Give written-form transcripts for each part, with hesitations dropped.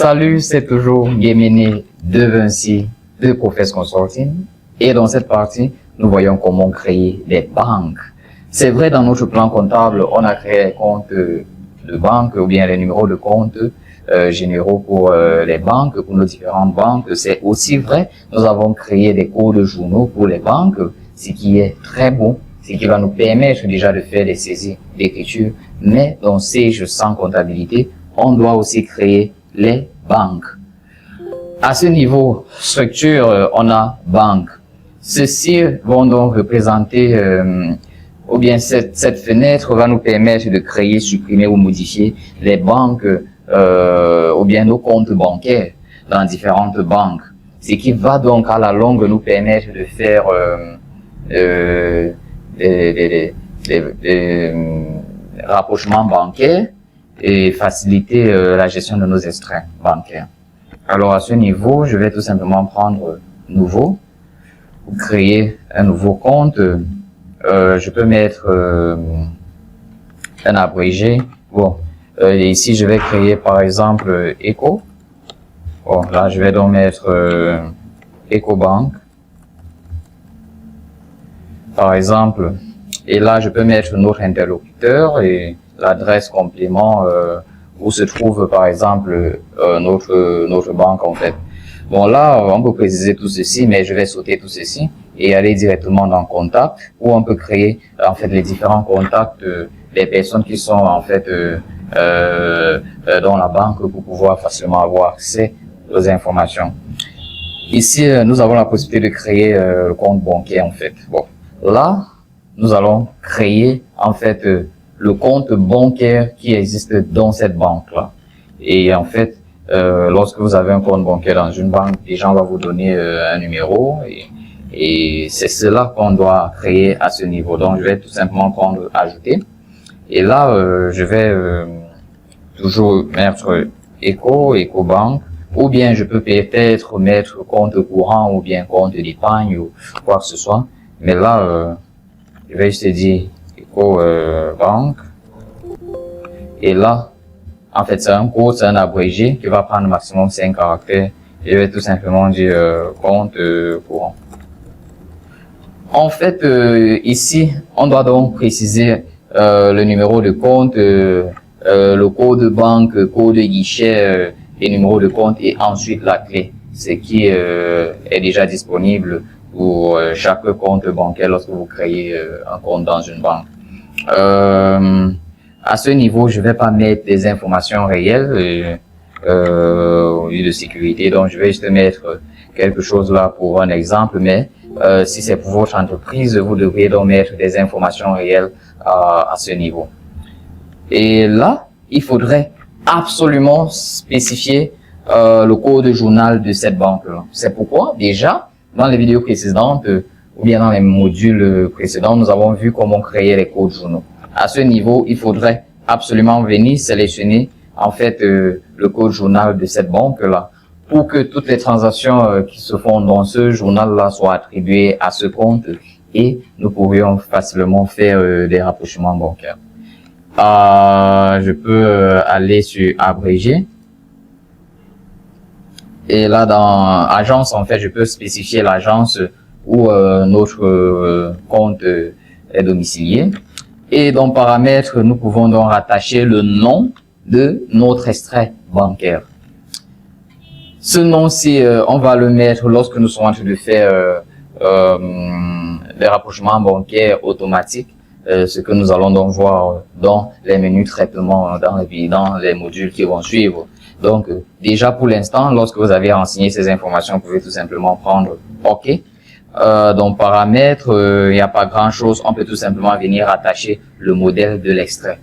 Salut, c'est toujours Guéméné de Vinci de Profess Consulting. Et dans cette partie, nous voyons comment créer des banques. C'est vrai, dans notre plan comptable, on a créé les comptes de banque ou bien les numéros de compte généraux pour les banques, pour nos différentes banques. C'est aussi vrai, nous avons créé des codes de journaux pour les banques, ce qui est très bon, ce qui va nous permettre déjà de faire des saisies d'écriture. Mais dans Sage sans comptabilité, on doit aussi créer les banques. À ce niveau structure, on a banque. Ceci vont donc représenter, ou bien cette fenêtre va nous permettre de créer, supprimer ou modifier les banques, ou bien nos comptes bancaires dans différentes banques. Ce qui va donc à la longue nous permettre de faire des rapprochements bancaires et faciliter la gestion de nos extraits bancaires. Alors à ce niveau, je vais tout simplement prendre nouveau, créer un nouveau compte. Je peux mettre un abrégé. Bon, ici je vais créer par exemple Eco. Bon, là je vais donc mettre EcoBank, par exemple. Et là je peux mettre notre interlocuteur et l'adresse complément où se trouve par exemple notre banque en fait. Bon là on peut préciser tout ceci, mais je vais sauter tout ceci et aller directement dans contact, où on peut créer en fait les différents contacts des personnes qui sont en fait dans la banque pour pouvoir facilement avoir accès aux informations. Ici nous avons la possibilité de créer le compte bancaire en fait. Bon là nous allons créer en fait le compte bancaire qui existe dans cette banque-là. Et en fait, lorsque vous avez un compte bancaire dans une banque, les gens vont vous donner un numéro et c'est cela qu'on doit créer à ce niveau. Donc, je vais tout simplement prendre ajouter. Et là, je vais toujours mettre EcoBank, ou bien je peux peut-être mettre compte courant ou bien compte d'épargne ou quoi que ce soit. Mais là, je vais juste dire EcoBank. Et là, en fait, c'est un code, c'est un abrégé qui va prendre maximum 5 caractères. Je vais tout simplement dire compte courant. En fait, ici, on doit donc préciser le numéro de compte, le code de banque, code de guichet et numéro de compte, et ensuite la clé, ce qui est déjà disponible pour chaque compte bancaire lorsque vous créez un compte dans une banque. À ce niveau, je vais pas mettre des informations réelles au lieu de sécurité, donc je vais juste mettre quelque chose là pour un exemple, mais si c'est pour votre entreprise, vous devriez donc mettre des informations réelles à ce niveau. Et là, il faudrait absolument spécifier le code journal de cette banque-là. C'est pourquoi, déjà, dans les vidéos précédentes, ou bien dans les modules précédents, nous avons vu comment créer les codes journaux. À ce niveau, il faudrait absolument venir sélectionner en fait le code journal de cette banque-là pour que toutes les transactions qui se font dans ce journal-là soient attribuées à ce compte et nous pourrions facilement faire des rapprochements bancaires. Je peux aller sur abrégé. Et là, dans agence, en fait, je peux spécifier l'agence où notre compte est domicilié. Et dans paramètres, nous pouvons donc rattacher le nom de notre extrait bancaire. Ce nom-ci, on va le mettre lorsque nous sommes en train de faire des rapprochements bancaires automatiques, ce que nous allons donc voir dans les menus traitement, dans les modules qui vont suivre. Donc, déjà pour l'instant, lorsque vous avez renseigné ces informations, vous pouvez tout simplement prendre OK. Dans paramètres, il n'y a pas grand-chose. On peut tout simplement venir attacher le modèle de l'extrait.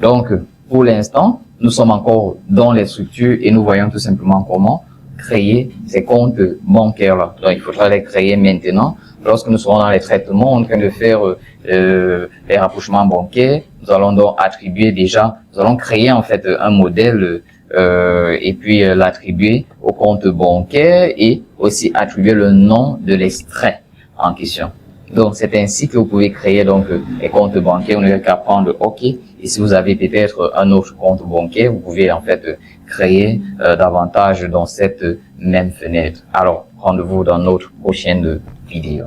Donc, pour l'instant, nous sommes encore dans les structures et nous voyons tout simplement comment créer ces comptes bancaires-là. Donc, il faudra les créer maintenant. Lorsque nous serons dans les traitements, en train de faire les rapprochements bancaires, nous allons donc attribuer déjà, nous allons créer en fait un modèle et puis l'attribuer au compte bancaire et aussi attribuer le nom de l'extrait en question. Donc, c'est ainsi que vous pouvez créer donc des comptes bancaires. Vous n'avez qu'à prendre OK. Et si vous avez peut-être un autre compte bancaire, vous pouvez en fait créer davantage dans cette même fenêtre. Alors, rendez-vous dans notre prochaine vidéo.